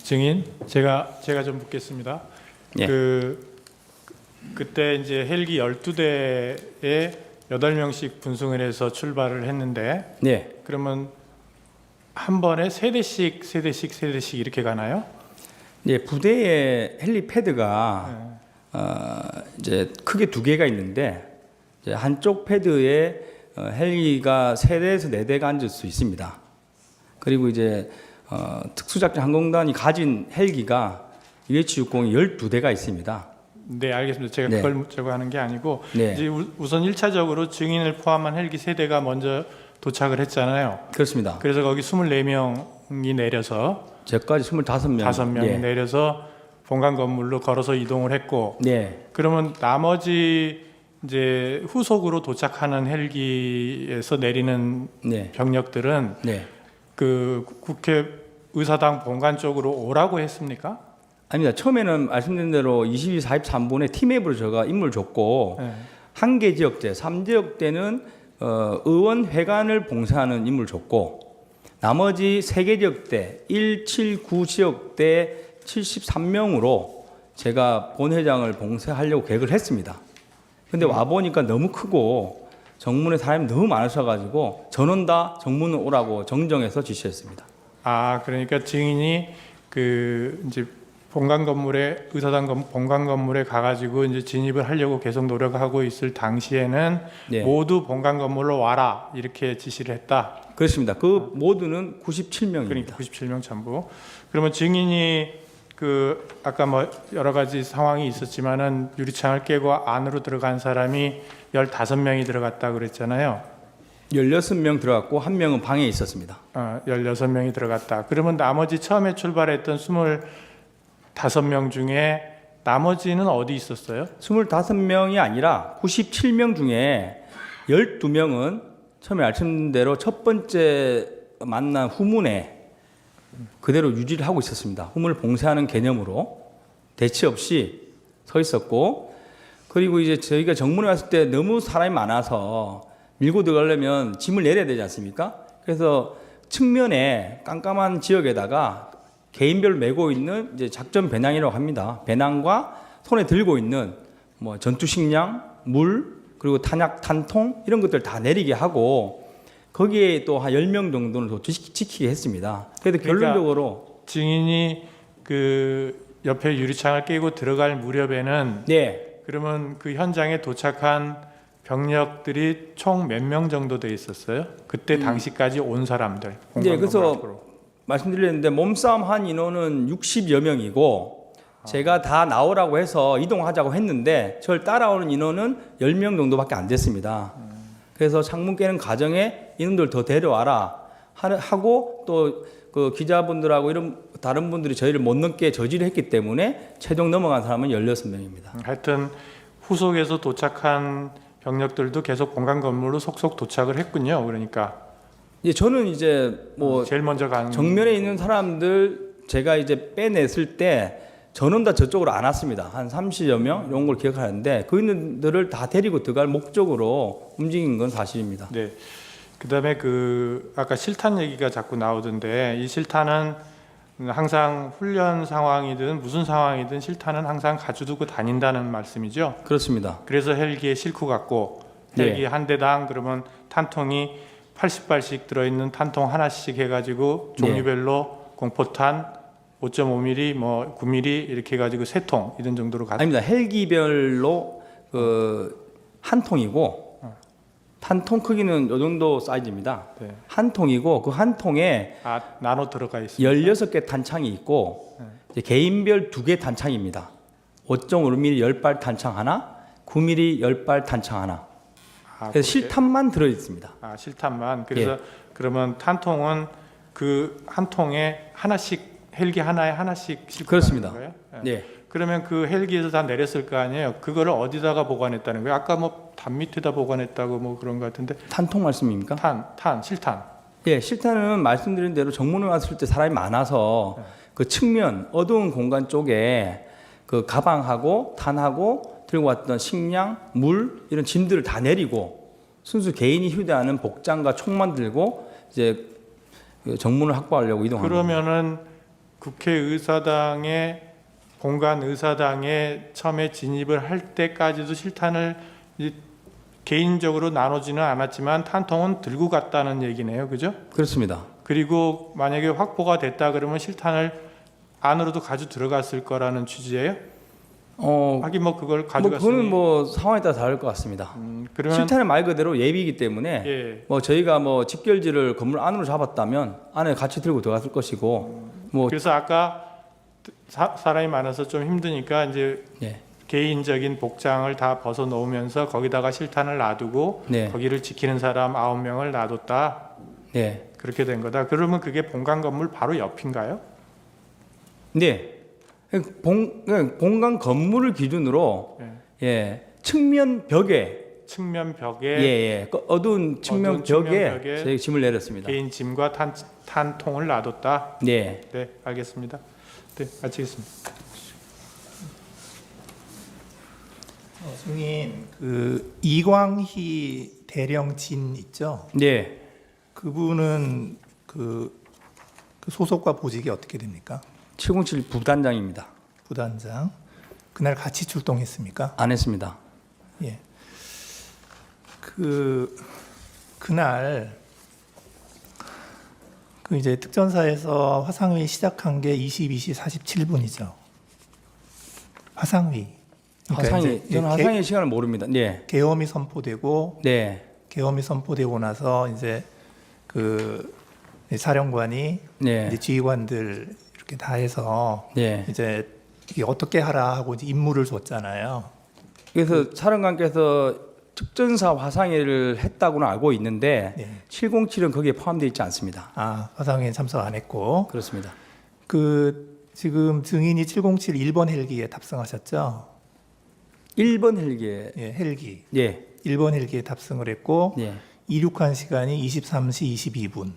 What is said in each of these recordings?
증인, 제가 좀 묻겠습니다. 예. 그때 이제 헬기 12대에 8명씩 분승을 해서 출발을 했는데, 네. 그러면 한 번에 세대씩 이렇게 가나요? 네, 부대의 헬리패드가 이제 크게 두 개가 있는데, 이제 한쪽 패드에 헬기가 3대에서 4대가 앉을 수 있습니다. 그리고 이제 특수작전 항공단이 가진 헬기가 UH-60이 12대가 있습니다. 네, 알겠습니다. 제가 네. 그걸 묻자고 하는 게 아니고, 네. 이제 우선 1차적으로 증인을 포함한 헬기 3대가 먼저 도착을 했잖아요. 그렇습니다. 그래서 거기 24명이 내려서 저까지 25명. 5명이 예. 내려서 본관 건물로 걸어서 이동을 했고, 네. 그러면 나머지 이제 후속으로 도착하는 헬기에서 내리는 네. 병력들은 네. 그 국회 의사당 본관 쪽으로 오라고 했습니까? 아닙니다. 처음에는 말씀드린 대로 22, 43분에 팀앱으로 제가 임무를 줬고, 네. 한 개 지역대, 3지역대는 의원회관을 봉사하는 임무를 줬고, 나머지 3개 지역대, 1, 7, 9 지역대 73명으로 제가 본회장을 봉사하려고 계획을 했습니다. 근데 와보니까 너무 크고 정문에 사람이 너무 많으셔가지고 전원 다 정문을 오라고 정정해서 지시했습니다. 아, 그러니까 증인이 그 이제 본관 건물에 본관 건물에 가가지고 이제 진입을 하려고 계속 노력하고 있을 당시에는 네. 모두 본관 건물로 와라 이렇게 지시를 했다. 그렇습니다. 그 모두는 97명입니다. 그러니까 97명 전부. 그러면 증인이 그 아까 뭐 여러 가지 상황이 있었지만은 유리창을 깨고 안으로 들어간 사람이 15명이 들어갔다 그랬잖아요. 16명 들어갔고 1명은 방에 있었습니다. 16명이 들어갔다. 그러면 나머지 처음에 출발했던 25명 중에 나머지는 어디 있었어요? 25명이 아니라 97명 중에 12명은 처음에 말씀드린 대로 첫 번째 만난 후문에 그대로 유지를 하고 있었습니다. 후문을 봉쇄하는 개념으로 대치 없이 서 있었고, 그리고 이제 저희가 정문에 왔을 때 너무 사람이 많아서 밀고 들어가려면 짐을 내려야 되지 않습니까? 그래서 측면에 깜깜한 지역에다가 개인별로 메고 있는 이제 작전 배낭이라고 합니다. 배낭과 손에 들고 있는 뭐 전투 식량, 물, 그리고 탄약, 탄통 이런 것들 다 내리게 하고 거기에 또 한 10명 정도는 더 지키게 했습니다. 그래도 결론적으로 증인이 그 옆에 유리창을 깨고 들어갈 무렵에는 네, 그러면 그 현장에 도착한 병력들이 총 몇 명 정도 돼 있었어요? 그때 당시까지 온 사람들. 네, 본관 그래서 건물 앞으로. 말씀드렸는데 몸싸움 한 인원은 60여 명이고 제가 다 나오라고 해서 이동하자고 했는데 저를 따라오는 인원은 10명 정도밖에 안 됐습니다. 그래서 창문 깨는 과정에 인원들 더 데려와라 하고 또 그 기자분들하고 이런 다른 분들이 저희를 못 넘게 저지를 했기 때문에 최종 넘어간 사람은 16명입니다. 하여튼 후속에서 도착한 병력들도 계속 본관 건물로 속속 도착을 했군요. 그러니까 저는 이제 뭐 제일 먼저 간 정면에 있는 사람들 제가 이제 빼냈을 때 저는 다 저쪽으로 안 왔습니다. 한 30여 명 이런 걸 기억하는데 그 있는들을 다 데리고 들어갈 목적으로 움직인 건 사실입니다. 네. 그다음에 그 아까 실탄 얘기가 자꾸 나오던데 이 실탄은 항상 훈련 상황이든 무슨 상황이든 실탄은 항상 가져두고 다닌다는 말씀이죠. 그렇습니다. 그래서 헬기에 싣고 갔고 헬기 네. 한 대당 그러면 탄통이 80발씩 들어있는 탄통 하나씩 해가지고 종류별로 공포탄 5.5mm, 뭐 9mm 이렇게 해가지고 3통 이런 정도로 갔. 아닙니다. 헬기별로 그 한 통이고 탄통 크기는 이 정도 사이즈입니다. 네. 한 통이고 그 한 통에 나눠 들어가 있습니다. 16개 탄창이 있고 이제 개인별 2개 탄창입니다. 5.5mm 10발 탄창 하나, 9mm 10발 탄창 하나. 그래서 그렇게? 실탄만 들어 있습니다. 실탄만. 그래서 그러면 탄통은 그 한 통에 하나씩 헬기 하나에 하나씩 싣고 그렇습니다. 가는 거예요? 네. 그러면 그 헬기에서 다 내렸을 거 아니에요? 그거를 어디다가 보관했다는 거예요? 아까 뭐 담 밑에다 보관했다고 뭐 그런 것 같은데. 탄통 말씀입니까? 실탄. 예, 실탄은 말씀드린 대로 정문에 왔을 때 사람이 많아서 그 측면 어두운 공간 쪽에 그 가방하고 탄하고 들고 왔던 식량, 물 이런 짐들을 다 내리고 순수 개인이 휴대하는 복장과 총만 들고 이제 정문을 확보하려고 이동합니다. 그러면은 국회의사당의 본관 의사당에 처음에 진입을 할 때까지도 실탄을 개인적으로 나누지는 않았지만 탄통은 들고 갔다는 얘기네요, 그죠? 그렇습니다. 그리고 만약에 확보가 됐다 그러면 실탄을 안으로도 가지고 들어갔을 거라는 취지예요? 하긴 뭐 그걸 가져갔으니 그거는 뭐 상황에 따라 다를 것 같습니다. 그러면 실탄은 말 그대로 예비이기 때문에 예, 뭐 저희가 뭐 집결지를 건물 안으로 잡았다면 안에 같이 들고 들어갔을 것이고 뭐 그래서 아까 사람이 많아서 좀 힘드니까 이제 예. 개인적인 복장을 다 벗어 놓으면서 거기다가 실탄을 놔두고 네. 거기를 지키는 사람 9명을 놔뒀다. 네. 그렇게 된 거다. 그러면 그게 본관 건물 바로 옆인가요? 네. 본관 건물을 기준으로 예. 측면 벽에 측면 벽에 예. 그 어두운 측면 벽에 벽에 저희 짐을 내렸습니다. 개인 짐과 탄통을 놔뒀다. 네. 네, 알겠습니다. 네, 마치겠습니다. 증인 그 이광희 대령진 있죠? 네. 그분은 그 소속과 보직이 어떻게 됩니까? 707 부단장입니다. 부단장. 그날 같이 출동했습니까? 안 했습니다. 예. 그날 그 이제 특전사에서 화상회의 시작한 게 22시 47분이죠. 화상회의. 그러니까 화상이 이제 저는 화상의 시간을 모릅니다. 네. 계엄이 선포되고 네. 계엄이 선포되고 나서 이제 그 사령관이 네. 이제 지휘관들 이렇게 다 해서 네. 이제 이게 어떻게 하라 하고 이제 임무를 줬잖아요. 그래서 사령관께서 특전사 화상회를 했다고는 알고 있는데 네. 707은 거기에 포함되어 있지 않습니다. 아, 화상회에 참석 안 했고 그렇습니다. 그 지금 증인이 707 1번 헬기에 탑승하셨죠? 1번 헬기에 예, 헬기. 예. 1번 헬기에 탑승을 했고 예. 이륙한 시간이 23시 22분.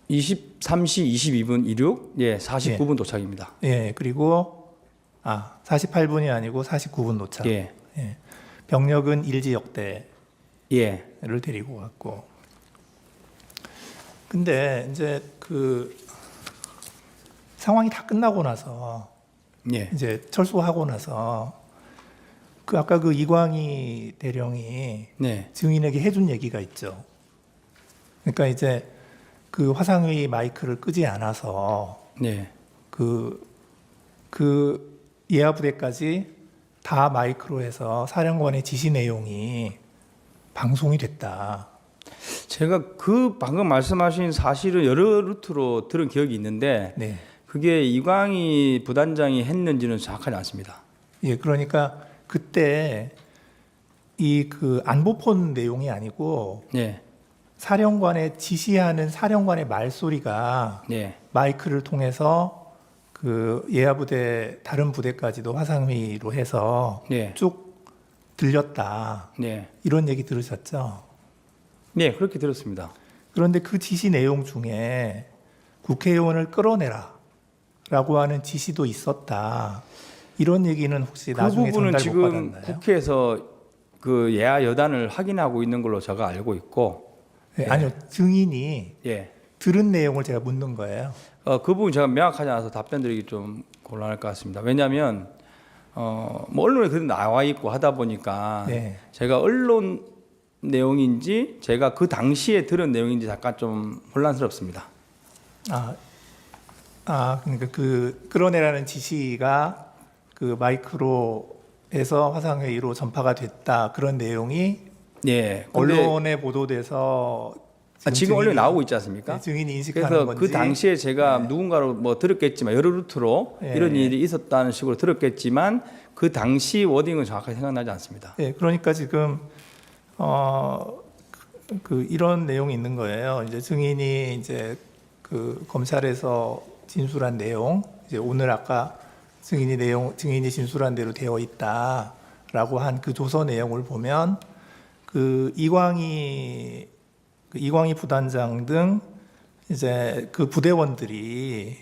23시 22분 이륙, 예, 49분 도착입니다. 예, 그리고 48분이 아니고 49분 도착. 예, 예. 병력은 일지역대를 예, 데리고 갔고. 근데 이제 그 상황이 다 끝나고 나서 예, 이제 철수하고 나서 그 아까 그 이광희 대령이 네, 증인에게 해준 얘기가 있죠. 그러니까 이제 그 화상회의 마이크를 끄지 않아서 네. 그 예하부대까지 다 마이크로 해서 사령관의 지시 내용이 방송이 됐다. 제가 그 방금 말씀하신 사실은 여러 루트로 들은 기억이 있는데 네. 그게 이광희 부단장이 했는지는 정확하지 않습니다. 예, 그러니까 그때 이 그 안보폰 내용이 아니고 네, 사령관의 지시하는 사령관의 말소리가 네, 마이크를 통해서 그 예하부대 다른 부대까지도 화상회의로 해서 네, 쭉 들렸다. 네, 이런 얘기 들으셨죠? 네, 그렇게 들었습니다. 그런데 그 지시 내용 중에 국회의원을 끌어내라 라고 하는 지시도 있었다. 이런 얘기는 혹시 그 나중에 부분은 전달 못 지금 받았나요? 국회에서 그 예하 여단을 확인하고 있는 걸로 제가 알고 있고, 네, 아니요. 증인이 예, 들은 내용을 제가 묻는 거예요. 그 부분 제가 명확하지 않아서 답변드리기 좀 곤란할 것 같습니다. 왜냐하면 뭐 언론에 그래도 나와 있고 하다 보니까 네. 제가 언론 내용인지 제가 그 당시에 들은 내용인지 잠깐 좀 혼란스럽습니다. 그러니까 그 끌어내라는 지시가 그 마이크로 해서 화상회의로 전파가 됐다. 그런 내용이 예, 근데 언론에 보도돼서 지금 언론에 증인이- 나오고 있지 않습니까? 네, 증인이 인식하는 그래서 건지. 그 당시에 제가 누군가로 뭐 들었겠지만 여러 루트로 예. 이런 일이 있었다는 식으로 들었겠지만 그 당시 워딩은 정확하게 생각나지 않습니다. 네, 그러니까 지금 이런 내용이 있는 거예요. 이제 증인이 이제 그 검찰에서 진술한 내용, 이제 오늘 아까 증인이 진술한 대로 되어 있다라고 한 그 조서 내용을 보면 그 이광희 부단장 등 이제 그 부대원들이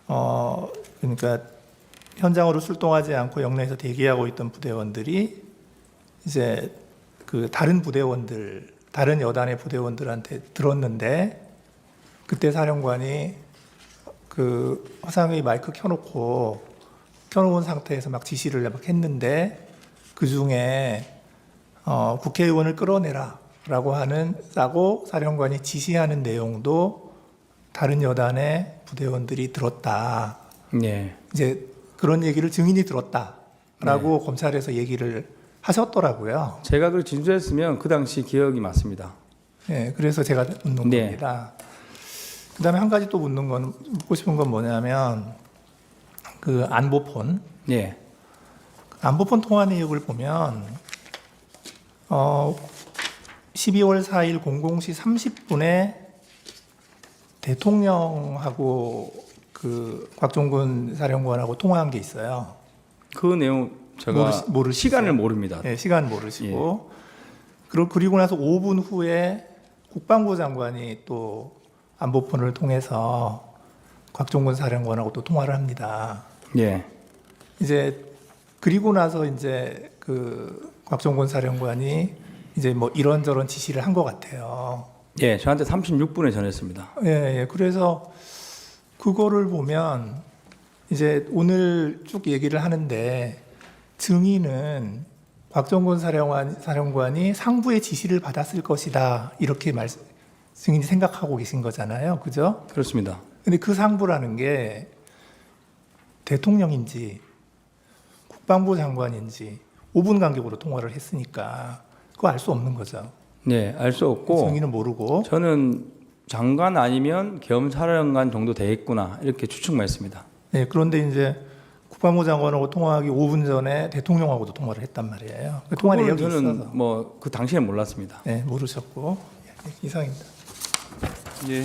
그러니까 현장으로 출동하지 않고 영내에서 대기하고 있던 부대원들이 이제 그 다른 여단의 부대원들한테 들었는데 그때 사령관이 그 화상회의 마이크 켜놓은 상태에서 막 지시를 막 했는데 그 중에 국회의원을 끌어내라라고 하는 싸고 사령관이 지시하는 내용도 다른 여단의 부대원들이 들었다. 네. 이제 그런 얘기를 증인이 들었다라고 검찰에서 얘기를 하셨더라고요. 제가 그 진술했으면 그 당시 기억이 맞습니다. 네, 그래서 제가 묻는 네. 겁니다. 그다음에 한 가지 또 묻고 싶은 건 뭐냐면 그 안보폰 네. 안보폰 통화 내역을 보면 12월 4일 00시 30분에 대통령하고 그 곽종근 사령관하고 통화한 게 있어요. 그 내용 제가 모르시죠? 시간을 모릅니다. 네, 시간 모르시고 그리고 나서 5분 후에 국방부 장관이 또 안보폰을 통해서 곽종근 사령관하고 또 통화를 합니다. 예. 이제 그리고 나서 이제 그 곽종근 사령관이 이제 뭐 이런저런 지시를 한 것 같아요. 예, 저한테 36분에 전했습니다. 예, 예. 그래서 그거를 보면 이제 오늘 쭉 얘기를 하는데 증인은 곽종근 사령관이 상부의 지시를 받았을 것이다 이렇게 증인이 생각하고 계신 거잖아요, 그죠? 그렇습니다. 근데 그 상부라는 게 대통령인지 국방부 장관인지 5분 간격으로 통화를 했으니까 그거 알 수 없는 거죠. 네, 알 수 없고 증인은 모르고. 저는 장관 아니면 겸사령관 정도 되겠구나 이렇게 추측만 했습니다. 네, 그런데 이제 국방부 장관하고 통화하기 5분 전에 대통령하고도 통화를 했단 말이에요. 그 통화 내역이 저는 있어서. 뭐 그 당시에 몰랐습니다. 네, 모르셨고. 예, 이상입니다. 예.